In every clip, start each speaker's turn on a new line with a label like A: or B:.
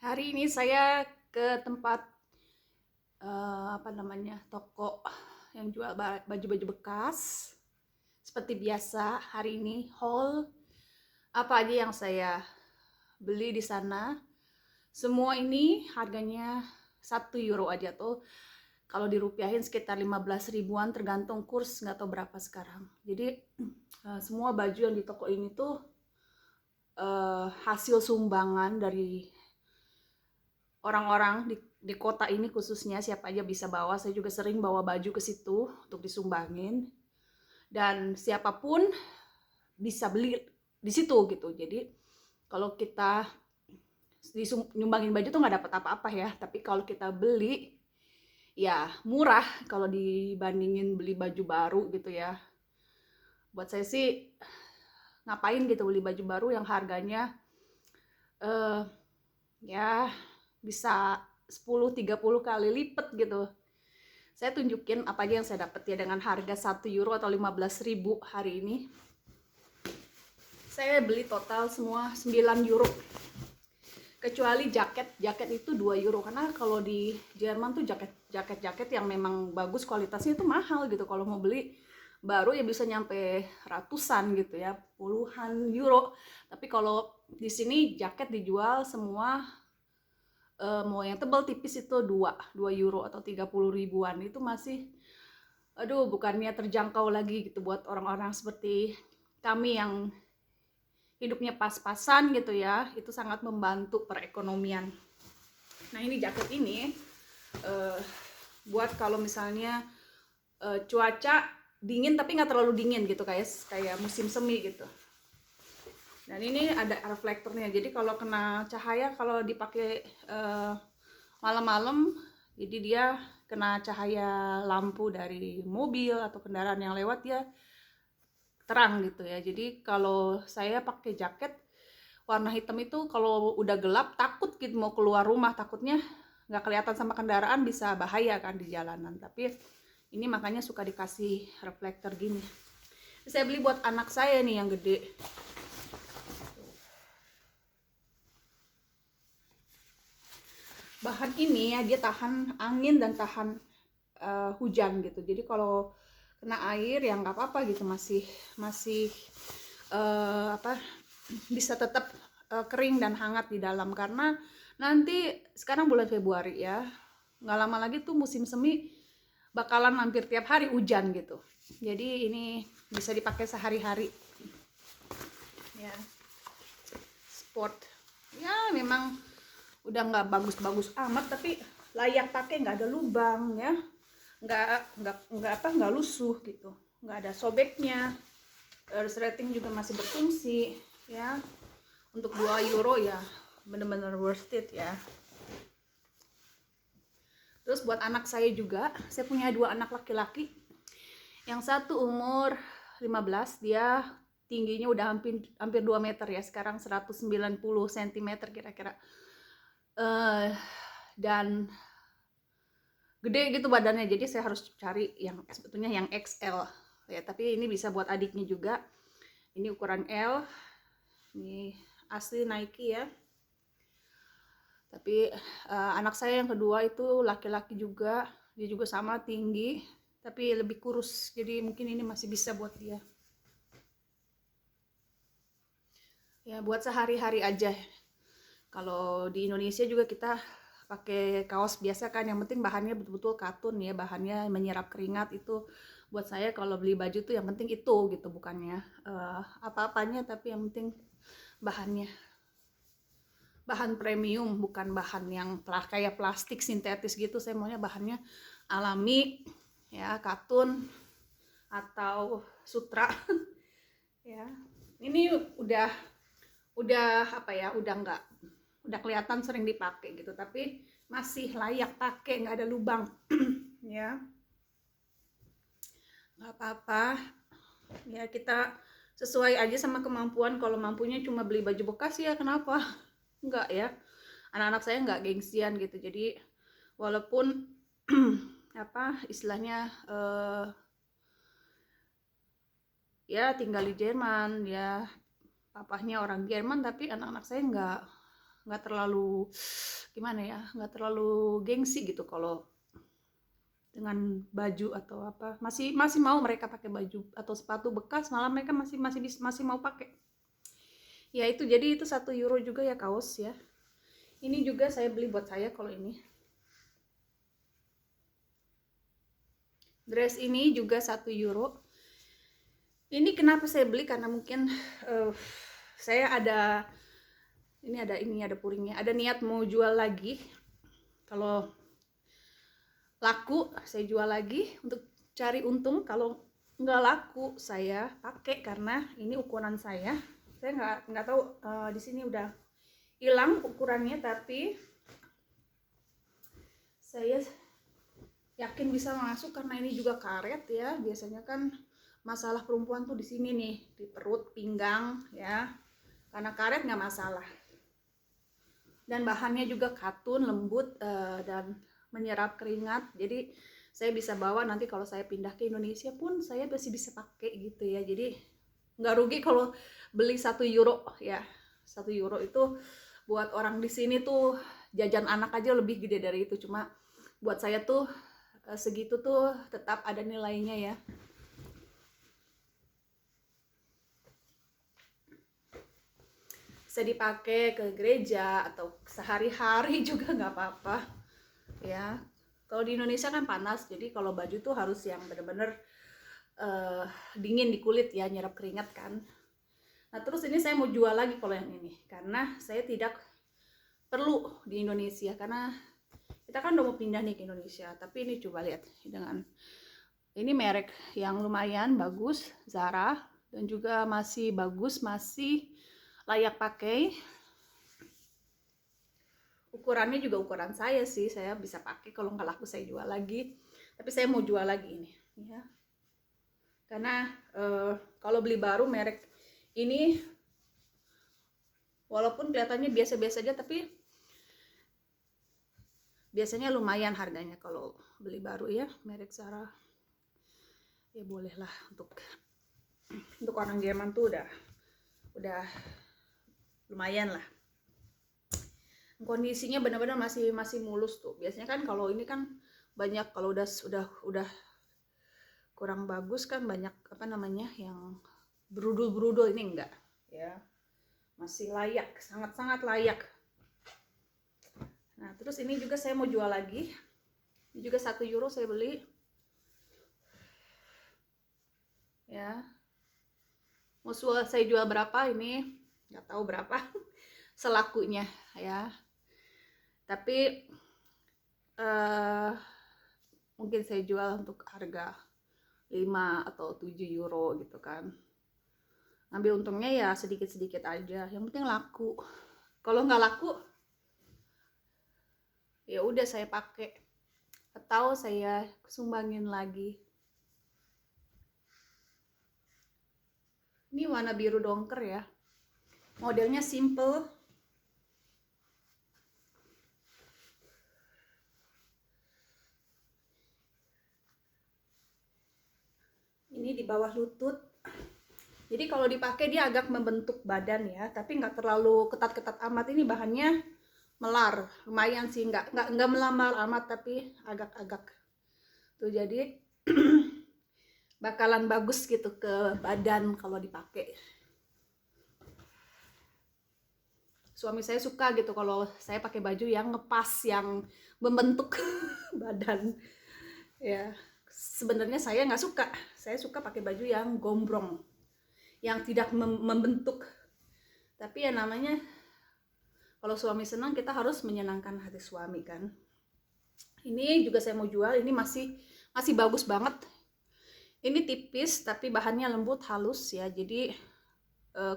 A: Hari ini saya ke tempat toko yang jual baju-baju bekas. Seperti biasa, hari ini haul apa aja yang saya beli di sana. Semua ini harganya 1 euro aja tuh. Kalau dirupiahin sekitar 15 ribuan tergantung kurs, nggak tahu berapa sekarang. Jadi semua baju yang di toko ini tuh hasil sumbangan dari orang-orang di kota ini, khususnya siapa aja bisa bawa. Saya juga sering bawa baju ke situ untuk disumbangin, dan siapapun bisa beli di situ gitu. Jadi kalau kita nyumbangin baju tuh nggak dapat apa-apa ya, tapi kalau kita beli ya murah kalau dibandingin beli baju baru gitu ya. Buat saya sih, ngapain gitu beli baju baru yang harganya eh, ya bisa 10-30 kali lipat gitu. Saya tunjukin apa aja yang saya dapat ya dengan harga 1 euro atau 15 ribu hari ini. Saya beli total semua 9 euro. Kecuali jaket itu 2 euro, karena kalau di Jerman tuh jaket yang memang bagus kualitasnya itu mahal gitu. Kalau mau beli baru ya bisa nyampe ratusan gitu ya, puluhan euro. Tapi kalau di sini jaket dijual semua mau yang tebal tipis itu 2 euro atau 30 ribuan. Itu masih bukannya terjangkau lagi gitu buat orang-orang seperti kami yang hidupnya pas-pasan gitu ya. Itu sangat membantu perekonomian. Nah, ini jaket ini buat kalau misalnya cuaca dingin tapi nggak terlalu dingin gitu, kayak musim semi gitu. Dan ini ada reflektornya, jadi kalau kena cahaya, kalau dipakai malam-malam, jadi dia kena cahaya lampu dari mobil atau kendaraan yang lewat, ya terang gitu ya. Jadi kalau saya pakai jaket warna hitam itu, kalau udah gelap takut gitu mau keluar rumah, takutnya nggak kelihatan sama kendaraan, bisa bahaya kan di jalanan. Tapi ini makanya suka dikasih reflektor gini. Saya beli buat anak saya nih yang gede. Bahan ini ya, dia tahan angin dan tahan hujan gitu. Jadi kalau kena air ya nggak apa-apa gitu, masih bisa tetap kering dan hangat di dalam. Karena nanti sekarang bulan Februari ya, nggak lama lagi tuh musim semi, bakalan hampir tiap hari hujan gitu. Jadi ini bisa dipakai sehari-hari ya. Sport ya, memang udah nggak bagus-bagus amat, tapi layak pakai, nggak ada lubang ya, nggak lusuh gitu, nggak ada sobeknya. Resleting juga masih berfungsi ya. Untuk 2 euro ya bener-bener worth it ya. Terus buat anak saya juga, saya punya 2 anak laki-laki. Yang satu umur 15, dia tingginya udah hampir 2 meter ya, sekarang 190 cm kira-kira. Dan gede gitu badannya, jadi saya harus cari yang sebetulnya yang XL ya, tapi ini bisa buat adiknya juga. Ini ukuran L, ini asli Nike ya. Tapi anak saya yang kedua itu laki-laki juga, dia juga sama tinggi tapi lebih kurus, jadi mungkin ini masih bisa buat dia ya, buat sehari-hari aja. Kalau di Indonesia juga kita pakai kaos biasa kan, yang penting bahannya betul-betul katun ya, bahannya menyerap keringat. Itu buat saya kalau beli baju tuh yang penting itu gitu, bukannya apa-apanya, tapi yang penting bahannya bahan premium, bukan bahan yang kayak plastik sintetis gitu. Saya maunya bahannya alami ya, katun atau sutra ya. Ini udah apa ya, udah kelihatan sering dipakai gitu, tapi masih layak pakai, nggak ada lubang ya, nggak apa-apa ya. Kita sesuai aja sama kemampuan. Kalau mampunya cuma beli baju bekas ya kenapa nggak ya. Anak-anak saya nggak gengsian gitu, jadi walaupun apa istilahnya ya tinggal di Jerman ya, papahnya orang Jerman, tapi anak-anak saya nggak terlalu gimana ya, nggak terlalu gengsi gitu kalau dengan baju atau apa, masih mau mereka pakai baju atau sepatu bekas, malah mereka masih mau pakai. Ya itu, jadi itu 1 euro juga ya kaos ya. Ini juga saya beli buat saya. Kalau ini dress ini juga 1 euro. Ini kenapa saya beli, karena mungkin saya ada puringnya, ada niat mau jual lagi. Kalau laku saya jual lagi untuk cari untung, kalau nggak laku saya pakai, karena ini ukuran saya nggak tahu di sini udah hilang ukurannya, tapi saya yakin bisa masuk karena ini juga karet ya. Biasanya kan masalah perempuan tuh di sini nih, di perut, pinggang ya, karena karet nggak masalah, dan bahannya juga katun, lembut dan menyerap keringat. Jadi saya bisa bawa nanti kalau saya pindah ke Indonesia pun saya masih bisa pakai gitu ya. Jadi nggak rugi kalau beli 1 euro ya. 1 euro itu buat orang di sini tuh jajan anak aja lebih gede dari itu. Cuma buat saya tuh segitu tuh tetap ada nilainya ya. Bisa dipakai ke gereja atau sehari-hari juga nggak apa-apa ya. Kalau di Indonesia kan panas, jadi kalau baju tuh harus yang bener-bener dingin di kulit ya, nyerap keringat kan. Nah terus ini saya mau jual lagi kalau yang ini, karena saya tidak perlu di Indonesia, karena kita kan udah mau pindah nih ke Indonesia. Tapi ini coba lihat, dengan ini merek yang lumayan bagus, Zara, dan juga masih bagus, masih layak pakai. Ukurannya juga ukuran saya sih, saya bisa pakai. Kalau nggak laku saya jual lagi, tapi saya mau jual lagi ini ya, karena kalau beli baru merek ini walaupun kelihatannya biasa-biasa aja, tapi biasanya lumayan harganya kalau beli baru ya, merek Zara. Ya bolehlah, untuk orang Jerman tuh udah lumayan lah. Kondisinya benar-benar masih mulus tuh. Biasanya kan kalau ini kan banyak, kalau udah kurang bagus kan banyak apa namanya yang berudul, ini enggak ya, masih layak, sangat-sangat layak. Nah terus ini juga saya mau jual lagi, ini juga 1 euro saya beli ya. Mau saya jual berapa ini nggak tahu berapa selakunya ya, tapi mungkin saya jual untuk harga 5 atau 7 euro gitu kan. Ambil untungnya ya sedikit-sedikit aja, yang penting laku. Kalau nggak laku ya udah saya pakai atau saya sumbangin lagi. Ini warna biru dongker ya, modelnya simple. Ini di bawah lutut, jadi kalau dipakai dia agak membentuk badan ya, tapi nggak terlalu ketat-ketat amat. Ini bahannya melar, lumayan sih, nggak melamar amat, tapi agak-agak tuh, jadi bakalan bagus gitu ke badan kalau dipakai. Suami saya suka gitu kalau saya pakai baju yang ngepas, yang membentuk badan ya. Sebenarnya saya nggak suka, saya suka pakai baju yang gombrong, yang tidak membentuk. Tapi ya namanya kalau suami senang, kita harus menyenangkan hati suami kan. Ini juga saya mau jual, ini masih bagus banget. Ini tipis tapi bahannya lembut, halus ya. Jadi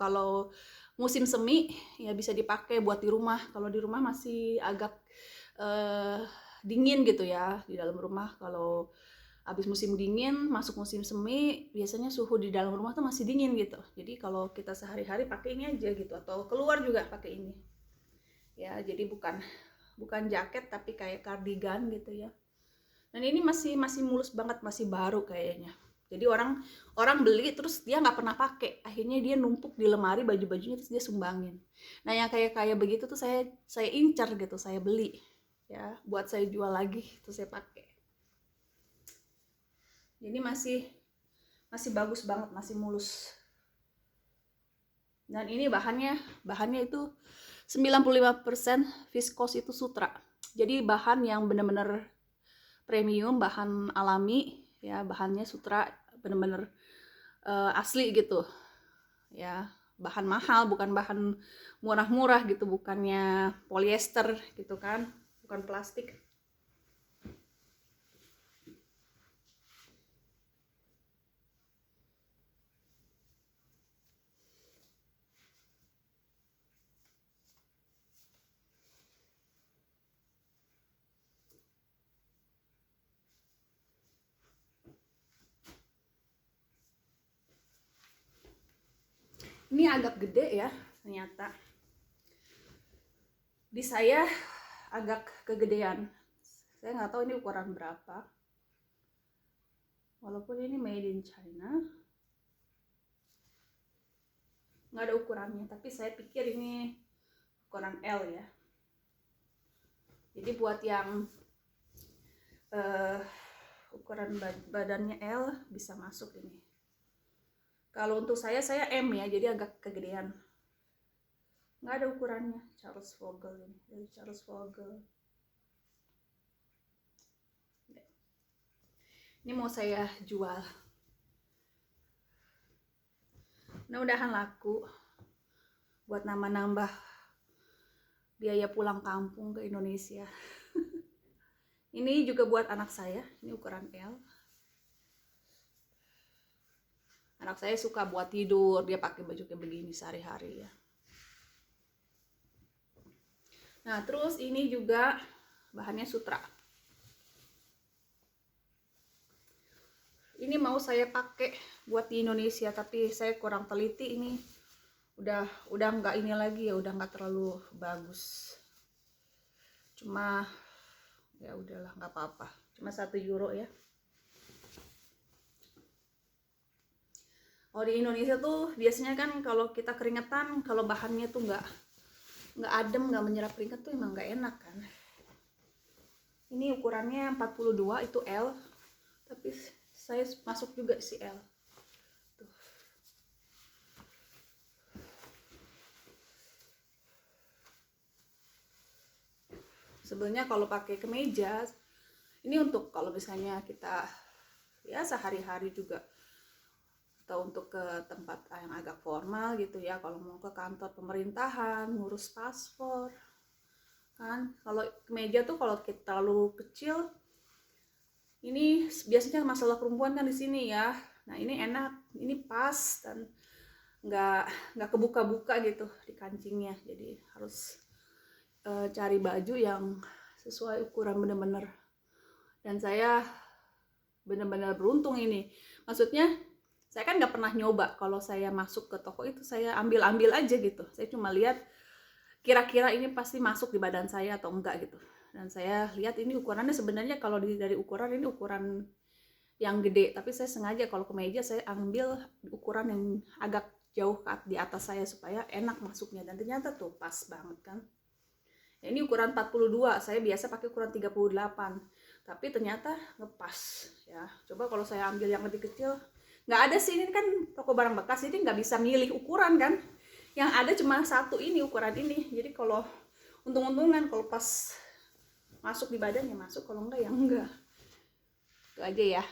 A: kalau musim semi ya bisa dipakai buat di rumah. Kalau di rumah masih agak dingin gitu ya di dalam rumah. Kalau habis musim dingin masuk musim semi, biasanya suhu di dalam rumah tuh masih dingin gitu. Jadi kalau kita sehari-hari pakai ini aja gitu, atau keluar juga pakai ini ya. Jadi bukan jaket tapi kayak kardigan gitu ya. Dan ini masih mulus banget, masih baru kayaknya. Jadi orang beli terus dia nggak pernah pakai, akhirnya dia numpuk di lemari baju-bajunya terus dia sumbangin. Nah yang kayak begitu tuh saya incar gitu, saya beli ya buat saya jual lagi, terus saya pakai. Jadi masih bagus banget, masih mulus. Dan ini bahannya itu 95% viskos itu sutra. Jadi bahan yang benar-benar premium, bahan alami ya, bahannya sutra benar-benar asli gitu ya, bahan mahal, bukan bahan murah-murah gitu, bukannya polyester gitu kan, bukan plastik. Ini agak gede ya ternyata. Di saya agak kegedean. Saya nggak tahu ini ukuran berapa. Walaupun ini made in China, nggak ada ukurannya. Tapi saya pikir ini ukuran L ya. Jadi buat yang ukuran badannya L bisa masuk ini. Kalau untuk saya M ya, jadi agak kegedean. Nggak ada ukurannya. Charles Vogel ini, dari Charles Vogel. Ini mau saya jual. Mudah-mudahan laku buat nambah biaya pulang kampung ke Indonesia. Ini juga buat anak saya, ini ukuran L. Anak saya suka buat tidur, dia pakai baju kayak begini sehari-hari ya. Nah, terus ini juga bahannya sutra. Ini mau saya pakai buat di Indonesia, tapi saya kurang teliti ini. Udah nggak ini lagi ya, udah nggak terlalu bagus. Cuma ya udahlah, nggak apa-apa. Cuma 1 euro ya. Kalau di Indonesia tuh biasanya kan kalau kita keringetan, kalau bahannya tuh nggak adem, nggak menyerap keringat tuh emang nggak enak kan. Ini ukurannya 42, itu L, tapi saya masuk juga si L. Tuh. Sebenarnya kalau pakai kemeja, ini untuk kalau misalnya kita ya sehari-hari juga, atau untuk ke tempat yang agak formal gitu ya, kalau mau ke kantor pemerintahan, ngurus paspor kan. Kalau kemeja tuh kalau kita terlalu kecil, ini biasanya masalah perempuan kan di sini ya. Nah ini enak, ini pas dan nggak kebuka-buka gitu di kancingnya. Jadi harus cari baju yang sesuai ukuran bener-bener. Dan saya bener-bener beruntung ini, maksudnya saya kan nggak pernah nyoba. Kalau saya masuk ke toko itu saya ambil aja gitu, saya cuma lihat kira-kira ini pasti masuk di badan saya atau enggak gitu. Dan saya lihat ini ukurannya sebenarnya kalau dari ukuran ini ukuran yang gede, tapi saya sengaja kalau kemeja saya ambil ukuran yang agak jauh di atas saya supaya enak masuknya. Dan ternyata tuh pas banget kan ya. Ini ukuran 42, saya biasa pakai ukuran 38, tapi ternyata ngepas ya. Coba kalau saya ambil yang lebih kecil, nggak ada sih, ini kan toko barang bekas, jadi nggak bisa milih ukuran kan. Yang ada cuma satu ini, ukuran ini. Jadi kalau untung-untungan kalau pas masuk di badan ya masuk, kalau enggak ya enggak. Itu aja ya.